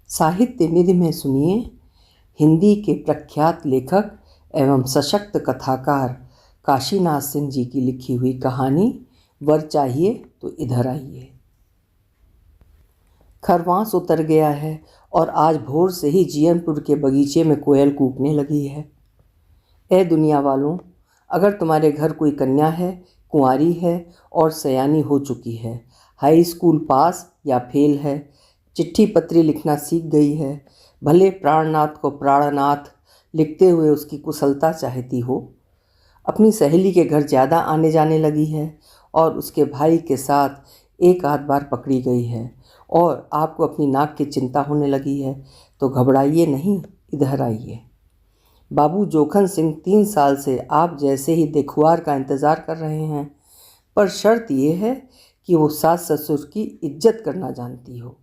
साहित्य निधि में सुनिए हिंदी के प्रख्यात लेखक एवं सशक्त कथाकार काशीनाथ सिंह जी की लिखी हुई कहानी वर चाहिए तो इधर आइए। खरवास उतर गया है और आज भोर से ही जियनपुर के बगीचे में कोयल कूकने लगी है। ए दुनिया वालों, अगर तुम्हारे घर कोई कन्या है, कुंवारी है और सयानी हो चुकी है, हाई स्कूल पास या फेल है, चिट्ठी पत्री लिखना सीख गई है, भले प्राणनाथ को प्राणनाथ लिखते हुए उसकी कुशलता चाहती हो, अपनी सहेली के घर ज़्यादा आने जाने लगी है और उसके भाई के साथ एक आध बार पकड़ी गई है और आपको अपनी नाक की चिंता होने लगी है, तो घबराइए नहीं, इधर आइए। बाबू जोखन सिंह 3 साल से आप जैसे ही देखुआर का इंतज़ार कर रहे हैं, पर शर्त यह है कि वो सास ससुर की इज्जत करना जानती हो,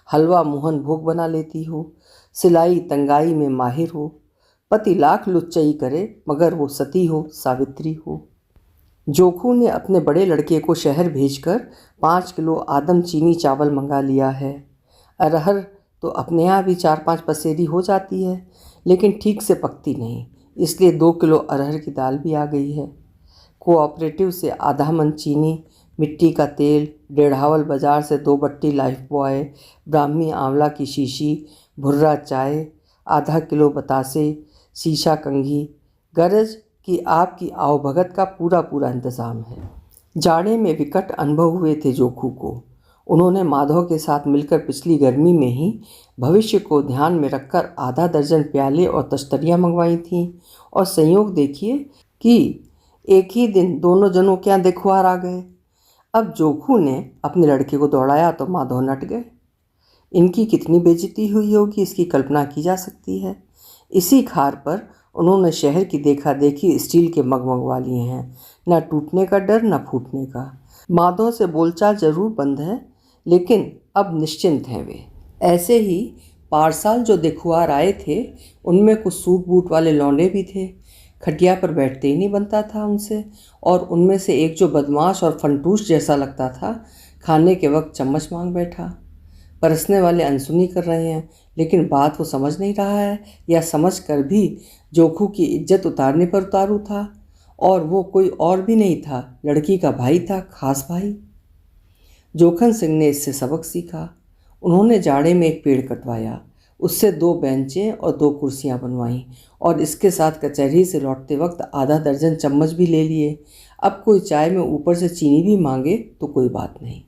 हलवा मोहन भोग बना लेती हो, सिलाई तंगाई में माहिर हो, पति लाख लुच्चई करे मगर वो सती हो, सावित्री हो। जोखू ने अपने बड़े लड़के को शहर भेजकर 5 किलो आदम चीनी चावल मंगा लिया है। अरहर तो अपने यहाँ भी 4-5 पसेरी हो जाती है, लेकिन ठीक से पकती नहीं, इसलिए 2 किलो अरहर की दाल भी आ गई है। कोऑपरेटिव से आधा मन चीनी, मिट्टी का तेल, डेढ़ावल बाज़ार से 2 बट्टी लाइफ बॉय, ब्राह्मी आंवला की शीशी, भुर्रा चाय, आधा किलो बतासे, शीशा कंघी, गरज कि आपकी आवभगत का पूरा पूरा इंतज़ाम है। जाड़े में विकट अनुभव हुए थे जोखू को। उन्होंने माधव के साथ मिलकर पिछली गर्मी में ही भविष्य को ध्यान में रखकर आधा दर्जन प्याले और तश्तरियाँ मंगवाई थीं, और संयोग देखिए कि एक ही दिन दोनों जनों के यहाँ देखुआर आ गए। अब जोखू ने अपने लड़के को दौड़ाया तो माधव नट गए। इनकी कितनी बेइज्जती हुई होगी, इसकी कल्पना की जा सकती है। इसी खार पर उन्होंने शहर की देखा देखी स्टील के मग मंगवा लिए हैं, न टूटने का डर न फूटने का। माधव से बोलचाल जरूर बंद है, लेकिन अब निश्चिंत हैं वे। ऐसे ही पारसाल जो देखुआर आए थे, उनमें कुछ सूट बूट वाले लौंडे भी थे। खटिया पर बैठते ही नहीं बनता था उनसे, और उनमें से एक जो बदमाश और फंटूस जैसा लगता था, खाने के वक्त चम्मच मांग बैठा। परसने वाले अनसुनी कर रहे हैं, लेकिन बात वो समझ नहीं रहा है, या समझ कर भी जोखू की इज्जत उतारने पर उतारू था, और वो कोई और भी नहीं था, लड़की का भाई था, खास भाई। जोखन सिंह ने इससे सबक सीखा। उन्होंने जाड़े में एक पेड़ कटवाया, उससे 2 बेंचें और 2 कुर्सियां बनवाईं, और इसके साथ कचहरी से लौटते वक्त आधा दर्जन चम्मच भी ले लिए। अब कोई चाय में ऊपर से चीनी भी मांगे तो कोई बात नहीं।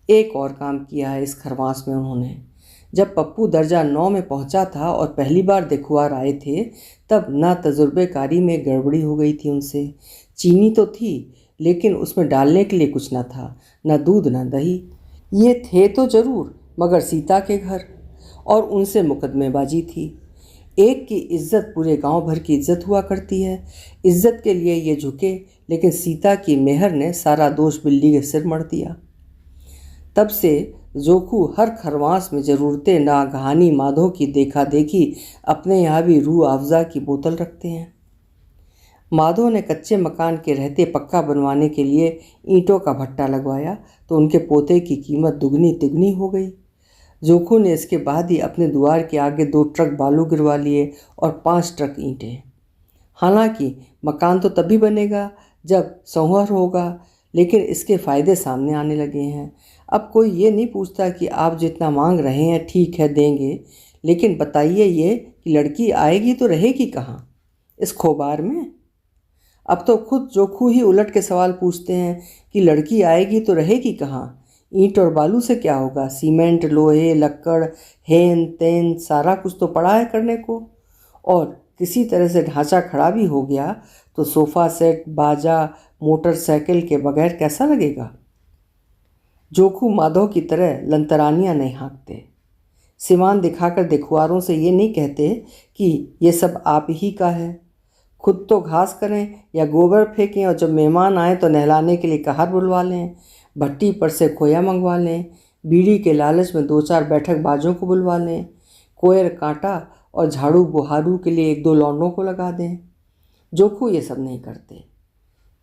एक और काम किया है इस खरवास में उन्होंने। जब पप्पू दर्जा 9 में पहुंचा था और पहली बार देखुआर आए थे, तब ना तजुर्बेकारी में गड़बड़ी हो गई थी उनसे। चीनी तो थी, लेकिन उसमें डालने के लिए कुछ न था, न दूध न दही। ये थे तो जरूर, मगर सीता के घर, और उनसे मुकदमेबाजी थी। एक की इज्जत पूरे गांव भर की इज्जत हुआ करती है। इज्जत के लिए ये झुके, लेकिन सीता की मेहर ने सारा दोष बिल्ली के सिर मढ़ दिया। तब से जोखू हर खरवास में ज़रूरते नागहानी माधव की देखा देखी अपने यहाँ भी रूह अफ़ज़ा की बोतल रखते हैं। माधव ने कच्चे मकान के रहते पक्का बनवाने के लिए ईंटों का भट्टा लगवाया, तो उनके पोते की कीमत दुगनी तिगनी हो गई। जोखू ने इसके बाद ही अपने द्वार के आगे 2 ट्रक बालू गिरवा लिए और 5 ट्रक ईंटें। हालांकि मकान तो तभी बनेगा जब संवर होगा, लेकिन इसके फ़ायदे सामने आने लगे हैं। अब कोई ये नहीं पूछता कि आप जितना मांग रहे हैं ठीक है देंगे, लेकिन बताइए ये कि लड़की आएगी तो रहेगी कहाँ, इस खोबार में? अब तो खुद जोखू ही उलट के सवाल पूछते हैं कि लड़की आएगी तो रहेगी कहाँ, ईंट और बालू से क्या होगा? सीमेंट, लोहे, लक्कड़, हेन तेन सारा कुछ तो पड़ा है करने को, और किसी तरह से ढांचा खड़ा भी हो गया तो सोफ़ा सेट, बाजा, मोटरसाइकिल के बगैर कैसा लगेगा? जोखू माधव की तरह लंतरानियाँ नहीं हाँकते। सिवान दिखाकर देखुआरों से ये नहीं कहते कि ये सब आप ही का है। खुद तो घास करें या गोबर फेंकें, और जब मेहमान आए तो नहलाने के लिए कहार बुलवा लें, भट्टी पर से खोया मंगवा लें, बीड़ी के लालच में 2-4 बैठक बाजों को बुलवा लें, कोयर कांटा और झाड़ू बुहारू के लिए 1-2 लौंडों को लगा दें। जोखू ये सब नहीं करते।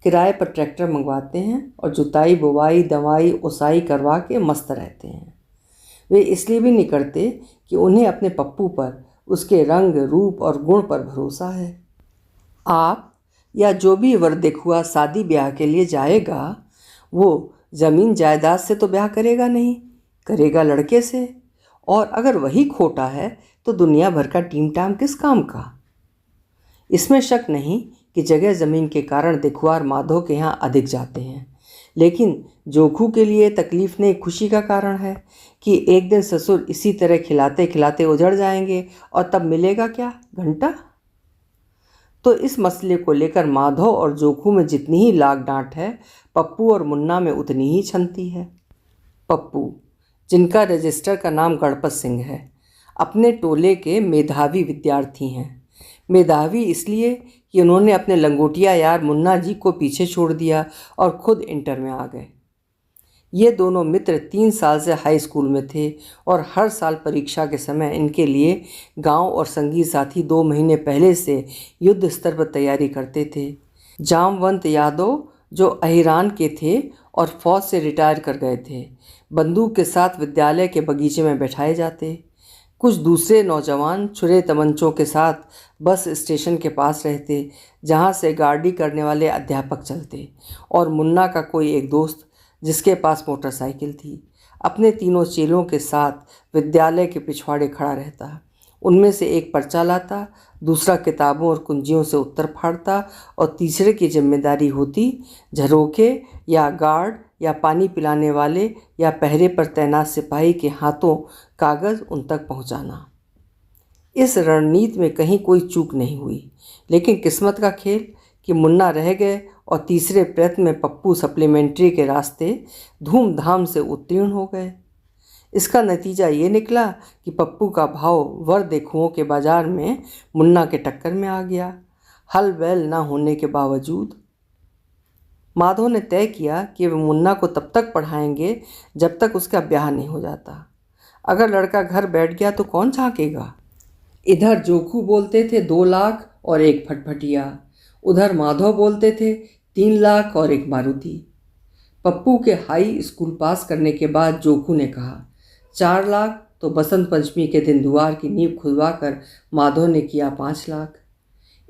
किराए पर ट्रैक्टर मंगवाते हैं और जुताई, बुवाई, दवाई, ओसाई करवा के मस्त रहते हैं। वे इसलिए भी नहीं करते कि उन्हें अपने पप्पू पर, उसके रंग, रूप और गुण पर भरोसा है। आप या जो भी वर देखुआ शादी ब्याह के लिए जाएगा, वो ज़मीन जायदाद से तो ब्याह करेगा नहीं, करेगा लड़के से। और अगर वही खोटा है तो दुनिया भर का टीम टाम किस काम का। इसमें शक नहीं कि जगह ज़मीन के कारण दिखवार माधव के यहाँ अधिक जाते हैं, लेकिन जोखू के लिए तकलीफ नहीं, खुशी का कारण है कि एक दिन ससुर इसी तरह खिलाते खिलाते उजड़ जाएंगे और तब मिलेगा क्या, घंटा। तो इस मसले को लेकर माधव और जोखू में जितनी ही लाग डांट है, पप्पू और मुन्ना में उतनी ही छनती है। पप्पू, जिनका रजिस्टर का नाम गणपत सिंह है, अपने टोले के मेधावी विद्यार्थी हैं। मेधावी इसलिए कि उन्होंने अपने लंगोटिया यार मुन्ना जी को पीछे छोड़ दिया और खुद इंटर में आ गए। ये दोनों मित्र 3 साल से हाई स्कूल में थे और हर साल परीक्षा के समय इनके लिए गांव और संगी साथी 2 महीने पहले से युद्ध स्तर पर तैयारी करते थे। जामवंत यादव, जो अहिरान के थे और फौज से रिटायर कर गए थे, बंदूक के साथ विद्यालय के बगीचे में बैठाए जाते। कुछ दूसरे नौजवान छुरे तमंचों के साथ बस स्टेशन के पास रहते, जहाँ से गाड़ी करने वाले अध्यापक चलते। और मुन्ना का कोई एक दोस्त, जिसके पास मोटरसाइकिल थी, अपने तीनों चेलों के साथ विद्यालय के पिछवाड़े खड़ा रहता। उनमें से एक पर्चा लाता, दूसरा किताबों और कुंजियों से उत्तर फाड़ता और तीसरे की जिम्मेदारी होती झरोखे या गार्ड या पानी पिलाने वाले या पहरे पर तैनात सिपाही के हाथों कागज़ उन तक पहुंचाना। इस रणनीति में कहीं कोई चूक नहीं हुई, लेकिन किस्मत का खेल कि मुन्ना रह गए और तीसरे प्रयत्न में पप्पू सप्लीमेंट्री के रास्ते धूमधाम से उत्तीर्ण हो गए। इसका नतीजा ये निकला कि पप्पू का भाव वर देखुओं के बाजार में मुन्ना के टक्कर में आ गया। हल बैल ना होने के बावजूद माधव ने तय किया कि वे मुन्ना को तब तक पढ़ाएंगे जब तक उसका ब्याह नहीं हो जाता। अगर लड़का घर बैठ गया तो कौन झांकेगा। इधर जोखू बोलते थे 2 लाख और एक फटफटिया, उधर माधव बोलते थे 3 लाख और एक मारुति। पप्पू के हाई स्कूल पास करने के बाद जोखू ने कहा 4 लाख, तो बसंत पंचमी के दिन द्वार की नींव खुदवा कर माधव ने किया 5 लाख।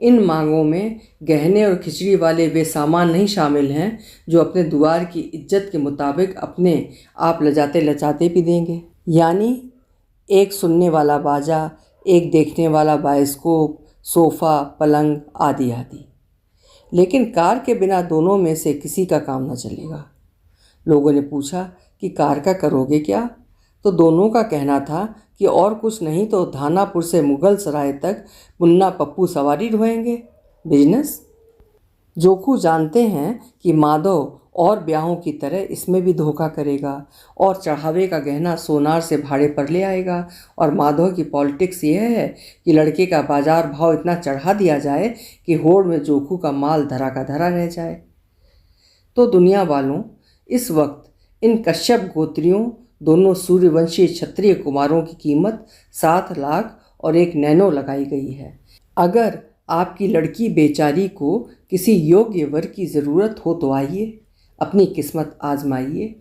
इन मांगों में गहने और खिचड़ी वाले वे सामान नहीं शामिल हैं जो अपने द्वार की इज्जत के मुताबिक अपने आप लजाते लचाते भी देंगे, यानी एक सुनने वाला बाजा, एक देखने वाला बायोस्कोप, सोफ़ा, पलंग आदि आदि। लेकिन कार के बिना दोनों में से किसी का काम न चलेगा। लोगों ने पूछा कि कार का करोगे क्या, तो दोनों का कहना था कि और कुछ नहीं तो धानापुर से मुगल सराय तक मुन्ना पप्पू सवारी ढोएंगे, बिजनेस। जोखू जानते हैं कि माधव और ब्याहों की तरह इसमें भी धोखा करेगा और चढ़ावे का गहना सोनार से भाड़े पर ले आएगा। और माधव की पॉलिटिक्स यह है कि लड़के का बाजार भाव इतना चढ़ा दिया जाए कि होड़ में जोखू का माल धरा का धरा रह जाए। तो दुनिया वालों, इस वक्त इन कश्यप गोत्रियों, दोनों सूर्यवंशी क्षत्रिय कुमारों की कीमत 7 लाख और एक नैनो लगाई गई है। अगर आपकी लड़की बेचारी को किसी योग्य वर की ज़रूरत हो तो आइए, अपनी किस्मत आजमाइए।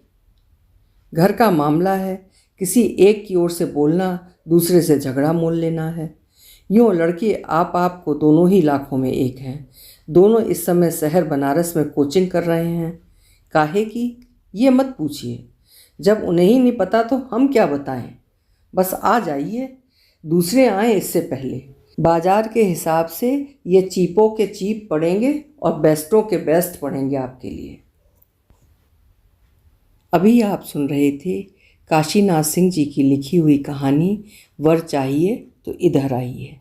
घर का मामला है, किसी एक की ओर से बोलना, दूसरे से झगड़ा मोल लेना है। यूँ लड़के आप को दोनों ही लाखों में एक हैं। दोनों इस समय शहर बनारस में कोचिंग कर रहे हैं। काहे की, ये मत पूछिए, जब उन्हें ही नहीं पता तो हम क्या बताएं। बस आ जाइए, दूसरे आए इससे पहले। बाजार के हिसाब से ये चीपों के चीप पड़ेंगे और बेस्टों के बेस्ट पड़ेंगे आपके लिए। अभी आप सुन रहे थे काशीनाथ सिंह जी की लिखी हुई कहानी वर चाहिए तो इधर आइए।